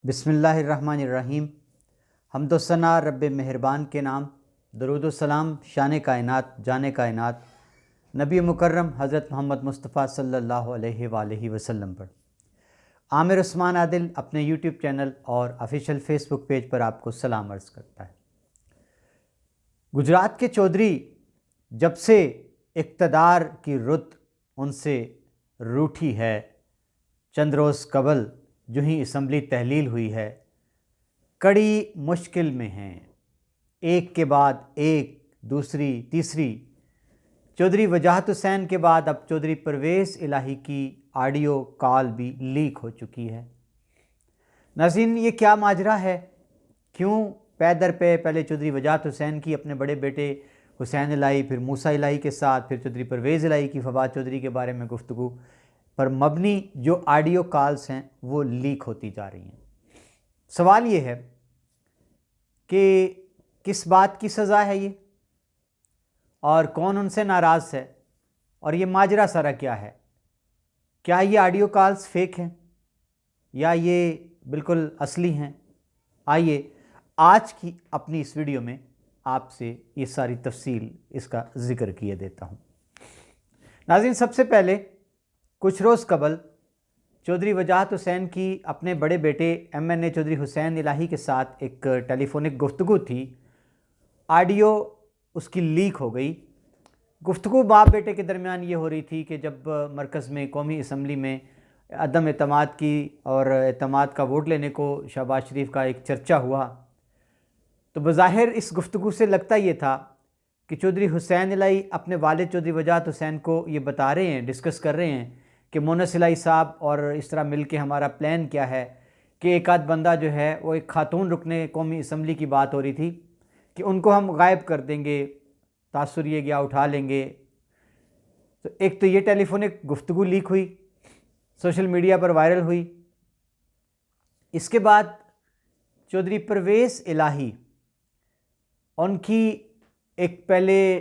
بسم اللہ الرحمن الرحیم۔ حمد و ثنا رب مہربان کے نام، درود و سلام شان کائنات جان کائنات نبی مکرم حضرت محمد مصطفیٰ صلی اللہ علیہ وآلہ وسلم پر۔ عامر عثمان عادل اپنے یوٹیوب چینل اور آفیشیل فیس بک پیج پر آپ کو سلام عرض کرتا ہے۔ گجرات کے چودھری جب سے اقتدار کی رت ان سے روٹھی ہے، چند روز قبل جو ہی اسمبلی تحلیل ہوئی ہے، کڑی مشکل میں ہیں، ایک کے بعد ایک، دوسری تیسری۔ چودھری وجاہت حسین کے بعد اب چودھری پرویز الہی کی آڈیو کال بھی لیک ہو چکی ہے۔ ناظرین، یہ کیا ماجرا ہے؟ کیوں پے در پہ پہلے چودھری وجاہت حسین کی اپنے بڑے بیٹے حسین الہی، پھر موسیٰ الہی کے ساتھ، پھر چودھری پرویز الہی کی فواد چودھری کے بارے میں گفتگو پر مبنی جو آڈیو کالز ہیں وہ لیک ہوتی جا رہی ہیں؟ سوال یہ ہے کہ کس بات کی سزا ہے یہ، اور کون ان سے ناراض ہے، اور یہ ماجرا سارا کیا ہے؟ کیا یہ آڈیو کالز فیک ہیں یا یہ بالکل اصلی ہیں؟ آئیے آج کی اپنی اس ویڈیو میں آپ سے یہ ساری تفصیل اس کا ذکر کیے دیتا ہوں۔ ناظرین، سب سے پہلے کچھ روز قبل چودھری وجاہت حسین کی اپنے بڑے بیٹے MNA چودھری حسین الہی کے ساتھ ایک ٹیلی فونک گفتگو تھی، آڈیو اس کی لیک ہو گئی۔ گفتگو باپ بیٹے کے درمیان یہ ہو رہی تھی کہ جب مرکز میں قومی اسمبلی میں عدم اعتماد کی اور اعتماد کا ووٹ لینے کو شہباز شریف کا ایک چرچا ہوا، تو بظاہر اس گفتگو سے لگتا یہ تھا کہ چودھری حسین الہی اپنے والد چودھری وجاہت حسین کو یہ بتا رہے ہیں، ڈسکس کر رہے ہیں کہ مونس الہی صاحب اور اس طرح مل کے ہمارا پلان کیا ہے کہ ایک آدھ بندہ جو ہے وہ ایک خاتون رکن قومی اسمبلی کی بات ہو رہی تھی کہ ان کو ہم غائب کر دیں گے، تاثر یہ گیا اٹھا لیں گے۔ تو ایک تو یہ ٹیلی فونک گفتگو لیک ہوئی، سوشل میڈیا پر وائرل ہوئی۔ اس کے بعد چودھری پرویز الہی، ان کی ایک پہلے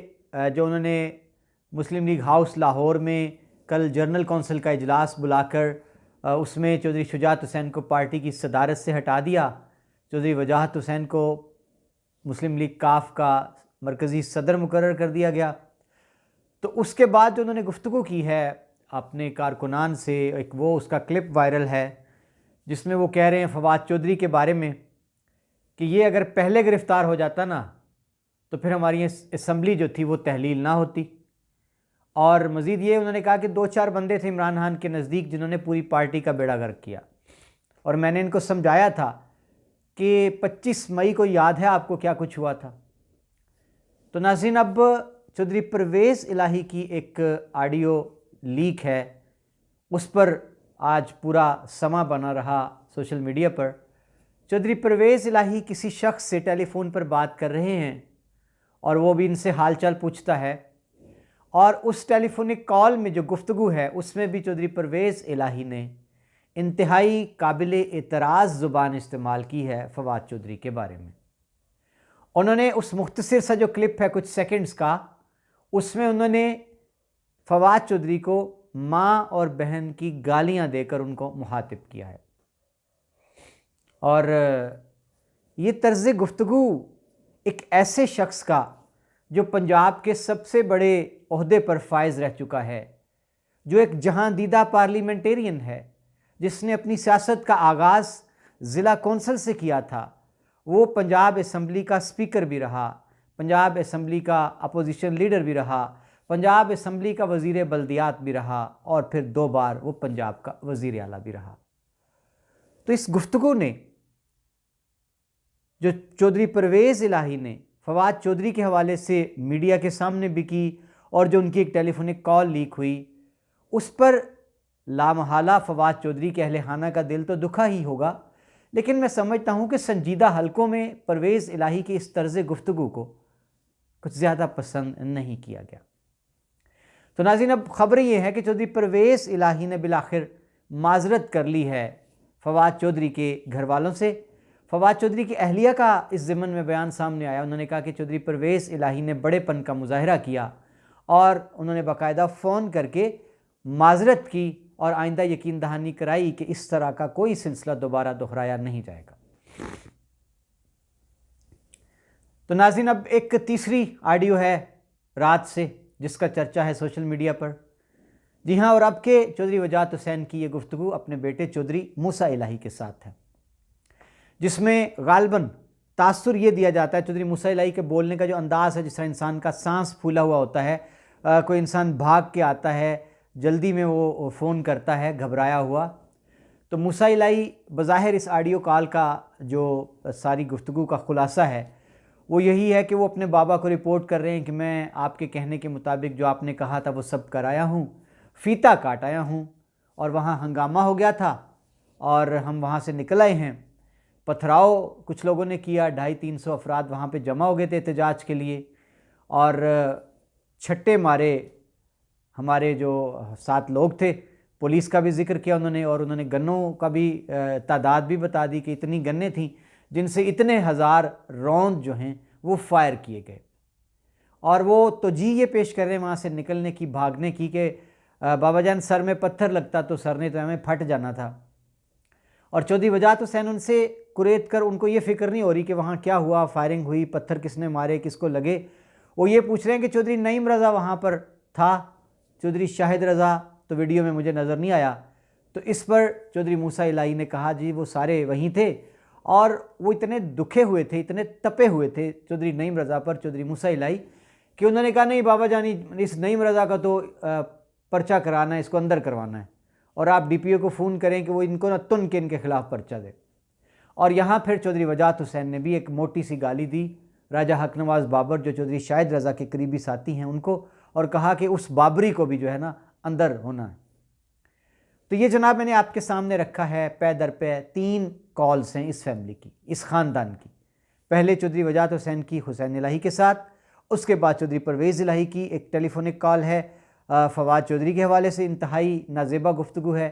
جو انہوں نے مسلم لیگ ہاؤس لاہور میں کل جنرل کونسل کا اجلاس بلا کر اس میں چودھری شجاعت حسین کو پارٹی کی صدارت سے ہٹا دیا، چودھری وجاہت حسین کو مسلم لیگ کاف کا مرکزی صدر مقرر کر دیا گیا۔ تو اس کے بعد جو انہوں نے گفتگو کی ہے اپنے کارکنان سے، ایک وہ اس کا کلپ وائرل ہے جس میں وہ کہہ رہے ہیں فواد چودھری کے بارے میں کہ یہ اگر پہلے گرفتار ہو جاتا نا تو پھر ہماری اسمبلی جو تھی وہ تحلیل نہ ہوتی۔ اور مزید یہ انہوں نے کہا کہ 2-4 بندے تھے عمران خان کے نزدیک جنہوں نے پوری پارٹی کا بیڑا غرق کیا، اور میں نے ان کو سمجھایا تھا کہ 25 مئی کو یاد ہے آپ کو کیا کچھ ہوا تھا۔ تو ناظرین، اب چودھری پرویز الہی کی ایک آڈیو لیک ہے، اس پر آج پورا سما بنا رہا سوشل میڈیا پر۔ چودھری پرویز الہی کسی شخص سے ٹیلی فون پر بات کر رہے ہیں اور وہ بھی ان سے حال چال پوچھتا ہے، اور اس ٹیلی فونک کال میں جو گفتگو ہے اس میں بھی چودھری پرویز الہی نے انتہائی قابل اعتراض زبان استعمال کی ہے فواد چودھری کے بارے میں۔ انہوں نے اس مختصر سا جو کلپ ہے کچھ سیکنڈز کا، اس میں انہوں نے فواد چودھری کو ماں اور بہن کی گالیاں دے کر ان کو مخاطب کیا ہے۔ اور یہ طرز گفتگو ایک ایسے شخص کا جو پنجاب کے سب سے بڑے عہدے پر فائز رہ چکا ہے، جو ایک جہاں دیدہ پارلیمنٹیرین ہے، جس نے اپنی سیاست کا آغاز ضلع کونسل سے کیا تھا، وہ پنجاب اسمبلی کا سپیکر بھی رہا، پنجاب اسمبلی کا اپوزیشن لیڈر بھی رہا، پنجاب اسمبلی کا وزیر بلدیات بھی رہا، اور پھر 2 بار وہ پنجاب کا وزیر اعلیٰ بھی رہا۔ تو اس گفتگو نے جو چودھری پرویز الہی نے فواد چودھری کے حوالے سے میڈیا کے سامنے بھی کی، اور جو ان کی ایک ٹیلی فونک کال لیک ہوئی، اس پر لامحالہ فواد چودھری کے اہل خانہ کا دل تو دکھا ہی ہوگا، لیکن میں سمجھتا ہوں کہ سنجیدہ حلقوں میں پرویز الہی کی اس طرز گفتگو کو کچھ زیادہ پسند نہیں کیا گیا۔ تو ناظرین، اب خبر یہ ہے کہ چودھری پرویز الہی نے بالآخر معذرت کر لی ہے فواد چودھری کے گھر والوں سے۔ فواد چودھری کی اہلیہ کا اس ضمن میں بیان سامنے آیا، انہوں نے کہا کہ چودھری پرویز الہی نے بڑے پن کا مظاہرہ کیا، اور انہوں نے باقاعدہ فون کر کے معذرت کی اور آئندہ یقین دہانی کرائی کہ اس طرح کا کوئی سلسلہ دوبارہ دہرایا نہیں جائے گا۔ تو ناظرین، اب ایک تیسری آڈیو ہے رات سے جس کا چرچا ہے سوشل میڈیا پر۔ جی ہاں، اور اب کے چودھری وجاہت حسین کی یہ گفتگو اپنے بیٹے چودھری موسیٰ الہی کے ساتھ ہے، جس میں غالباً تاثر یہ دیا جاتا ہے چودھری موسیٰ الہی کے بولنے کا جو انداز ہے، جس طرح انسان کا سانس پھولا ہوا ہوتا ہے، کوئی انسان بھاگ کے آتا ہے، جلدی میں وہ فون کرتا ہے گھبرایا ہوا۔ تو موسیٰ الہی بظاہر اس آڈیو کال کا جو ساری گفتگو کا خلاصہ ہے وہ یہی ہے کہ وہ اپنے بابا کو رپورٹ کر رہے ہیں کہ میں آپ کے کہنے کے مطابق جو آپ نے کہا تھا وہ سب کر آیا ہوں، فیتا کاٹ آیا ہوں، اور وہاں ہنگامہ ہو گیا تھا اور ہم وہاں سے نکل آئے ہیں۔ پتھراؤ کچھ لوگوں نے کیا، 250-300 افراد وہاں پہ جمع ہو گئے تھے احتجاج کے لیے، اور چھٹے مارے ہمارے جو 7 لوگ تھے۔ پولیس کا بھی ذکر کیا انہوں نے، اور انہوں نے گنوں کا بھی تعداد بھی بتا دی کہ اتنی گنیں تھیں جن سے اتنے ہزار راؤنڈ جو ہیں وہ فائر کیے گئے، اور وہ توجیہ پیش کر رہے ہیں وہاں سے نکلنے کی، بھاگنے کی، کہ بابا جان سر میں پتھر لگتا تو سر نے تو ہمیں پھٹ جانا تھا۔ اور چودھری وجاہت حسین ان سے کریت کر، ان کو یہ فکر نہیں ہو رہی کہ وہاں کیا ہوا، فائرنگ ہوئی، پتھر کس نے مارے، کس کو لگے۔ وہ یہ پوچھ رہے ہیں کہ چودھری نعیم رضا وہاں پر تھا، چودھری شاہد رضا تو ویڈیو میں مجھے نظر نہیں آیا۔ تو اس پر چودھری موسیٰ الہی نے کہا جی وہ سارے وہیں تھے، اور وہ اتنے دکھے ہوئے تھے، اتنے تپے ہوئے تھے چودھری نعیم رضا پر، چودھری موسیٰ الہی، کہ انہوں نے کہا نہیں بابا جانی، اس نعیم رضا کا تو پرچہ کرانا ہے، اس کو اندر کروانا ہے، اور آپ ڈی پی او کو فون کریں کہ وہ ان کو نہ تن کے ان کے خلاف پرچہ دے۔ اور یہاں پھر چودھری وجاہت حسین نے بھی ایک موٹی سی گالی دی راجہ حق نواز بابر جو چودھری شاہد رضا کے قریبی ساتھی ہیں ان کو، اور کہا کہ اس بابری کو بھی جو ہے نا اندر ہونا ہے۔ تو یہ جناب میں نے آپ کے سامنے رکھا ہے پے در پے 3 کالز ہیں اس فیملی کی، اس خاندان کی۔ پہلے چودھری وجاہت حسین کی حسین الہی کے ساتھ، اس کے بعد چودھری پرویز الہی کی ایک ٹیلی فونک کال ہے فواد چودھری کے حوالے سے، انتہائی نازیبا گفتگو ہے،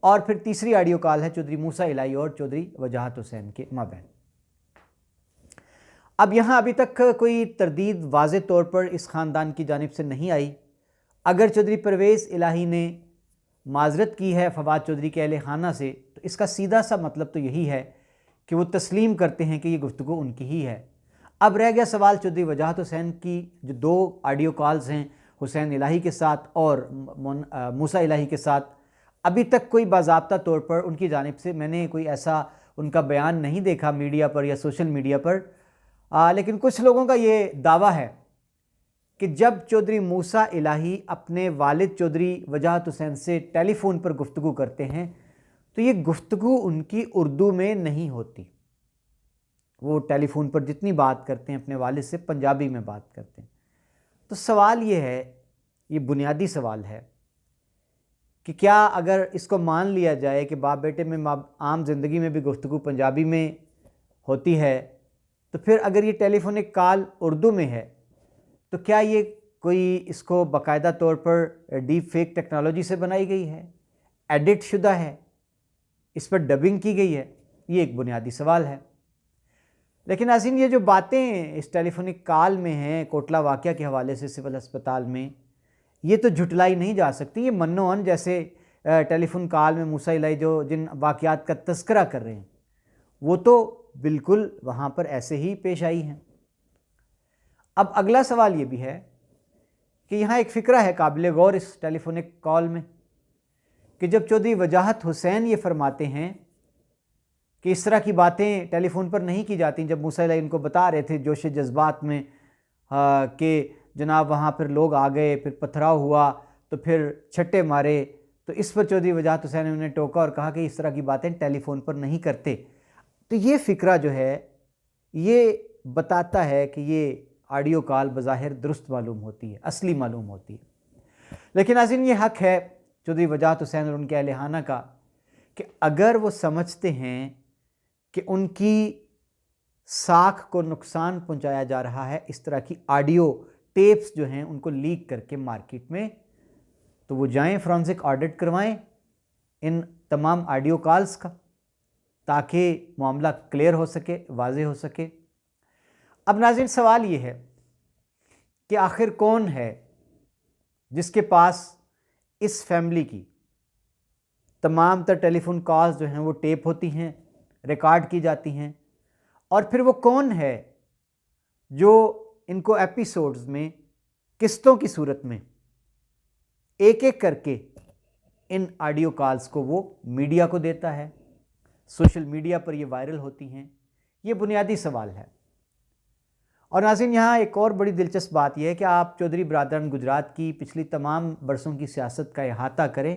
اور پھر تیسری آڈیو کال ہے چودھری موسیٰ الہی اور چودھری وجاہت حسین کے مابین۔ اب یہاں ابھی تک کوئی تردید واضح طور پر اس خاندان کی جانب سے نہیں آئی۔ اگر چودھری پرویز الہی نے معذرت کی ہے فواد چودھری کے اہل خانہ سے، تو اس کا سیدھا سا مطلب تو یہی ہے کہ وہ تسلیم کرتے ہیں کہ یہ گفتگو ان کی ہی ہے۔ اب رہ گیا سوال چودھری وجاہت حسین کی جو 2 آڈیو کالز ہیں حسین الہی کے ساتھ اور موسیٰ الہی کے ساتھ۔ ابھی تک کوئی باضابطہ طور پر ان کی جانب سے میں نے کوئی ایسا ان کا بیان نہیں دیکھا میڈیا پر یا سوشل میڈیا پر، لیکن کچھ لوگوں کا یہ دعویٰ ہے کہ جب چودھری موسیٰ الہی اپنے والد چودھری وجاہت حسین سے ٹیلی فون پر گفتگو کرتے ہیں تو یہ گفتگو ان کی اردو میں نہیں ہوتی، وہ ٹیلی فون پر جتنی بات کرتے ہیں اپنے والد سے پنجابی میں بات کرتے ہیں۔ تو سوال یہ ہے، یہ بنیادی سوال ہے کہ کیا اگر اس کو مان لیا جائے کہ باپ بیٹے میں عام زندگی میں بھی گفتگو پنجابی میں ہوتی ہے، تو پھر اگر یہ ٹیلی فونک کال اردو میں ہے تو کیا یہ کوئی اس کو باقاعدہ طور پر ڈیپ فیک ٹیکنالوجی سے بنائی گئی ہے، ایڈٹ شدہ ہے، اس پر ڈبنگ کی گئی ہے؟ یہ ایک بنیادی سوال ہے۔ لیکن ناظرین، یہ جو باتیں اس ٹیلی فونک کال میں ہیں کوٹلہ واقعہ کے حوالے سے سول ہسپتال میں، یہ تو جھٹلائی نہیں جا سکتی۔ یہ من و عن جیسے ٹیلی فون کال میں موسیٰ الہی جن واقعات کا تذکرہ کر رہے ہیں وہ تو بالکل وہاں پر ایسے ہی پیش آئی ہیں۔ اب اگلا سوال یہ بھی ہے کہ یہاں ایک فکرہ ہے قابل غور اس ٹیلی فونک کال میں، کہ جب چودھری وجاہت حسین یہ فرماتے ہیں کہ اس طرح کی باتیں ٹیلی فون پر نہیں کی جاتی، جب موسیٰ الہی ان کو بتا رہے تھے جوش جذبات میں کہ جناب وہاں پھر لوگ آ گئے، پھر پتھراؤ ہوا، تو پھر چھٹے مارے، تو اس پر چودھری وجاہت حسین نے انہیں ٹوکا اور کہا کہ اس طرح کی باتیں ٹیلی فون پر نہیں کرتے۔ تو یہ فکرہ جو ہے یہ بتاتا ہے کہ یہ آڈیو کال بظاہر درست معلوم ہوتی ہے، اصلی معلوم ہوتی ہے۔ لیکن ناظرین، یہ حق ہے چودھری وجاہت حسین اور ان کے اہل خانہ کا کہ اگر وہ سمجھتے ہیں کہ ان کی ساکھ کو نقصان پہنچایا جا رہا ہے اس طرح کی آڈیو ٹیپس جو ہیں ان کو لیک کر کے مارکیٹ میں، تو وہ جائیں فورنزک آڈٹ کروائیں ان تمام آڈیو کالز کا، تاکہ معاملہ کلیئر ہو سکے، واضح ہو سکے۔ اب ناظرین، سوال یہ ہے کہ آخر کون ہے جس کے پاس اس فیملی کی تمام تر ٹیلی فون کالز جو ہیں وہ ٹیپ ہوتی ہیں، ریکارڈ کی جاتی ہیں، اور پھر وہ کون ہے جو ان کو ایپیسوڈز میں قسطوں کی صورت میں ایک ایک کر کے ان آڈیو کالز کو وہ میڈیا کو دیتا ہے، سوشل میڈیا پر یہ وائرل ہوتی ہیں؟ یہ بنیادی سوال ہے۔ اور ناظرین، یہاں ایک اور بڑی دلچسپ بات یہ ہے کہ آپ چودھری برادران گجرات کی پچھلی تمام برسوں کی سیاست کا احاطہ کریں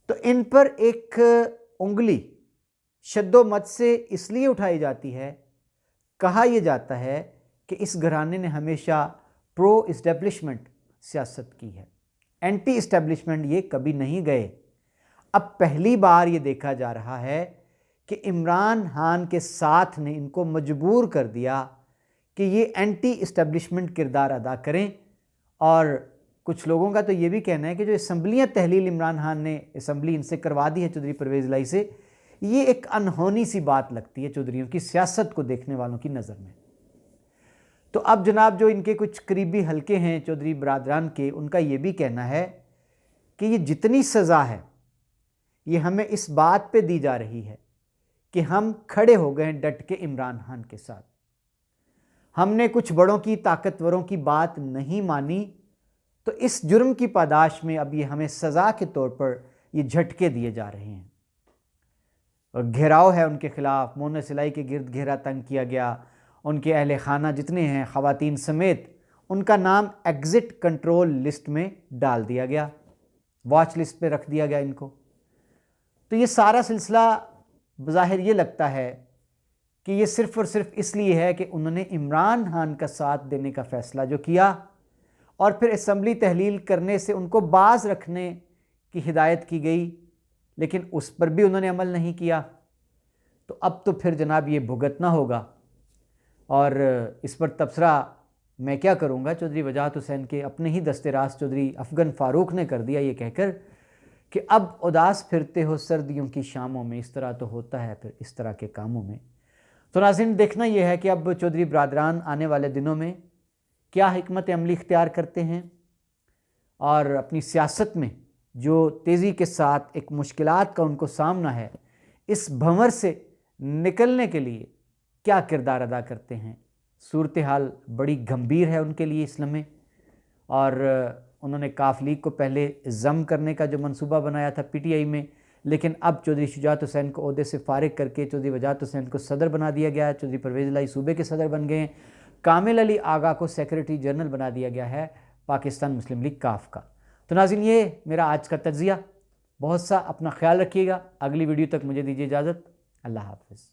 تو ان پر ایک انگلی شد و مت سے اس لیے اٹھائی جاتی ہے، کہا یہ جاتا ہے کہ اس گھرانے نے ہمیشہ پرو اسٹیبلشمنٹ سیاست کی ہے، اینٹی اسٹیبلشمنٹ یہ کبھی نہیں گئے۔ اب پہلی بار یہ دیکھا جا رہا ہے کہ عمران خان کے ساتھ نے ان کو مجبور کر دیا کہ یہ اینٹی اسٹیبلشمنٹ کردار ادا کریں، اور کچھ لوگوں کا تو یہ بھی کہنا ہے کہ جو اسمبلیاں تحلیل عمران خان نے اسمبلی ان سے کروا دی ہے چودھری پرویز الہی سے، یہ ایک انہونی سی بات لگتی ہے چودھریوں کی سیاست کو دیکھنے والوں کی نظر میں۔ تو اب جناب جو ان کے کچھ قریبی حلقے ہیں چودھری برادران کے، ان کا یہ بھی کہنا ہے کہ یہ جتنی سزا ہے یہ ہمیں اس بات پہ دی جا رہی ہے کہ ہم کھڑے ہو گئے ڈٹ کے عمران خان کے ساتھ، ہم نے کچھ بڑوں کی طاقتوروں کی بات نہیں مانی، تو اس جرم کی پاداش میں اب یہ ہمیں سزا کے طور پر یہ جھٹکے دیے جا رہے ہیں۔ اور گھیراؤ ہے ان کے خلاف، مونس الہی کے گرد گھیرا تنگ کیا گیا، ان کے اہل خانہ جتنے ہیں خواتین سمیت ان کا نام ایگزٹ کنٹرول لسٹ میں ڈال دیا گیا، واچ لسٹ پہ رکھ دیا گیا ان کو۔ تو یہ سارا سلسلہ بظاہر یہ لگتا ہے کہ یہ صرف اور صرف اس لیے ہے کہ انہوں نے عمران خان کا ساتھ دینے کا فیصلہ جو کیا اور پھر اسمبلی تحلیل کرنے سے ان کو باز رکھنے کی ہدایت کی گئی، لیکن اس پر بھی انہوں نے عمل نہیں کیا، تو اب تو پھر جناب یہ بھگتنا ہوگا۔ اور اس پر تبصرہ میں کیا کروں گا، چودھری وجاہت حسین کے اپنے ہی دست راست چودھری افغن فاروق نے کر دیا یہ کہہ کر کہ اب اداس پھرتے ہو سردیوں کی شاموں میں، اس طرح تو ہوتا ہے پھر اس طرح کے کاموں میں۔ تو ناظرین، دیکھنا یہ ہے کہ اب چودھری برادران آنے والے دنوں میں کیا حکمت عملی اختیار کرتے ہیں، اور اپنی سیاست میں جو تیزی کے ساتھ ایک مشکلات کا ان کو سامنا ہے، اس بھنور سے نکلنے کے لیے کیا کردار ادا کرتے ہیں۔ صورتحال بڑی گمبھیر ہے ان کے لیے اس لمحے، اور انہوں نے کاف لیگ کو پہلے ضم کرنے کا جو منصوبہ بنایا تھا پی ٹی آئی میں، لیکن اب چودھری شجاعت حسین کو عہدے سے فارغ کر کے چودھری وجاہت حسین کو صدر بنا دیا گیا ہے، چودھری پرویز الہی صوبے کے صدر بن گئے ہیں، کامل علی آغا کو سیکریٹری جنرل بنا دیا گیا ہے پاکستان مسلم لیگ کاف کا۔ تو ناظرین، یہ میرا آج کا تجزیہ، بہت سا اپنا خیال رکھیے گا، اگلی ویڈیو تک مجھے دیجیے اجازت، اللہ حافظ۔